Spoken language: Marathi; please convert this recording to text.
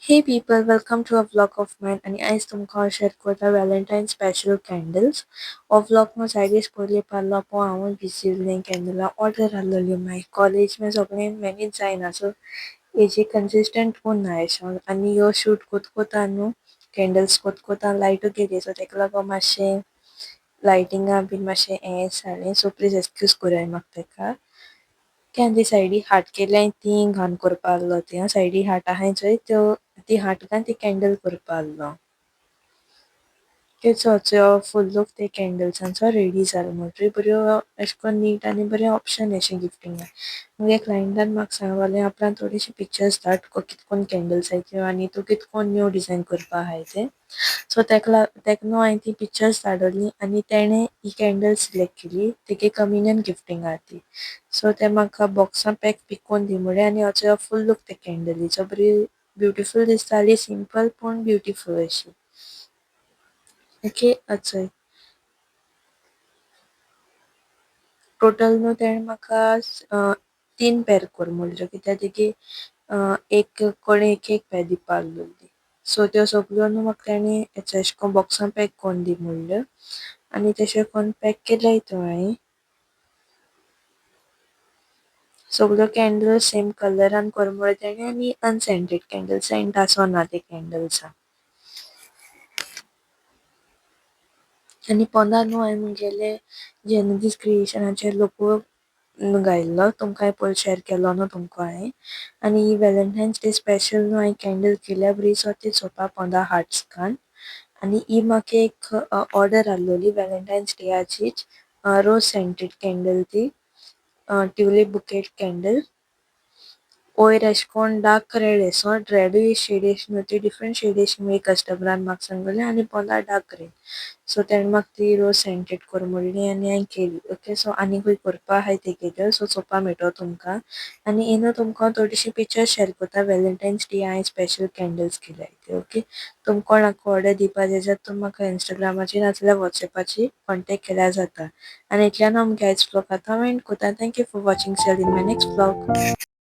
Hey people, welcome to a vlog of mine आणि आयज तुमकां शेअर करता व्हॅलेंटाईन स्पेशल कॅन्डल्स हो व्लॉग नो सायडीस पयली पारलो पो हांव बिजी उरलें कॅन्डलां ऑर्डर आहलोली मागीर कॉलेज में सगळें मॅनेज जायना सो हेजी कंसिस्टंट कोण ना एशें आनी ह्यो शूट कोत्ता न्हू कॅन्डल्स कोत्ता लायटू गेली सो तेका लागोन मातशें लायटिंगा बीन मातशें हें जालें सो प्लीज एक्सक्यूज कोराय म्हाका तेका आनी ती सायडी हार्ट केल्याय ती घान करपा आहलो ती सायडी हार्ट आहाय चोय त्यो ती हार्ट घान ती कॅन्डल करपा आहलो चो फूल लूक ते कॅन्डल्सांचो रेडी जालो म्हणटरी बऱ्यो अशें करून नीट आनी बरें ऑप्शन अशें गिफ्टिंगाक मुगे क्लायंटान म्हाका सांगलोलें आपणान थोडीशी पिक्चर्स धाड तुका कितकोन कॅन्डल्स जाय त्यो आनी तूं कितकोन न्यू डिझायन करपा आहाय तें सो तेका न्हू हांवें ती पिक्चर्स धाडोली आनी तेणें ही कॅन्डल सिलेक्ट केली तेगे कम्युनियन गिफ्टिंग आहा ती सो ते म्हाका बॉक्सां पॅक बी कोन्न दी म्हणलें आनी हो फूल लूक ते कॅन्डलीचो बरी ब्युटिफूल दिसताली सिंपल पूण ब्युटिफूल अशी ओके चोय टोटल न्हू तेणें म्हाका 3 पेर कोर म्हणल्यो कित्याक तेगे एक कोणे एक पेर दिवपा आहलोली सो त्यो सगल्यो न्हू म्हाका तेणें अशें कोन्न बॉक्सां पॅक कोन्न दी म्हणल्यो आनी तशें कोन्न पॅक केल्याय त्यो हांवें सगल्यो कॅन्डल्स सेम कलरान कोर म्हणलें तेणें आनी अनसेंटेड कॅन्डल सेंट आसोना ते कॅन्डल्सां आनी पोंदा न्हू हांवें मुगेले जेनेसीस क्रिएशनाचे लोगो घायल्लो तुमकां पयलीं शेअर केलो न्हू तुमकां हांवें आनी ही व्हॅलेंटायन्स डे स्पेशल न्हू हांवें कॅन्डल केल्या बरी सो ती चोवपा पोंदा हार्ट्स घान आनी ही म्हाका एक ऑर्डर आहलोली व्हॅलेंटायन्स डेयाचीच रोज सेंटेड कॅन्डल ती ट्युलीप बुकेट कॅन्डल वयर अशें कोन्न डार्क रेड असो रेडूय शेड अशी न्हू ती डिफरंट शेड अशी मुगे कस्टमरान म्हाका सांगलेली आनी पोंदा डार्क रेड सो तेणें म्हाका ती रोज सेंटेड कोर म्हणली आनी हांवें केली ओके सो आनीकूय करपा आहाय तेगेल्यो सो चोवपा मेळटो तुमकां आनी इनू तुमकां थोडीशी पिक्चर्स शेअर कोत्ता व्हॅलेंटायन्स डे हांवें स्पेशल कॅन्डल्स केल्याय ते ओके तुमकां कोणाक ऑर्डर दिवपा जाय जाल्यार तुमी म्हाका इंस्टाग्रामाचेर नाजाल्यार वॉट्सएपाचेर कॉन्टेक्ट केल्यार जाता आनी इतल्यान हांव मुगे आयज व्लॉग आतां एंड कोत्ता thank you for watching see you in my next vlog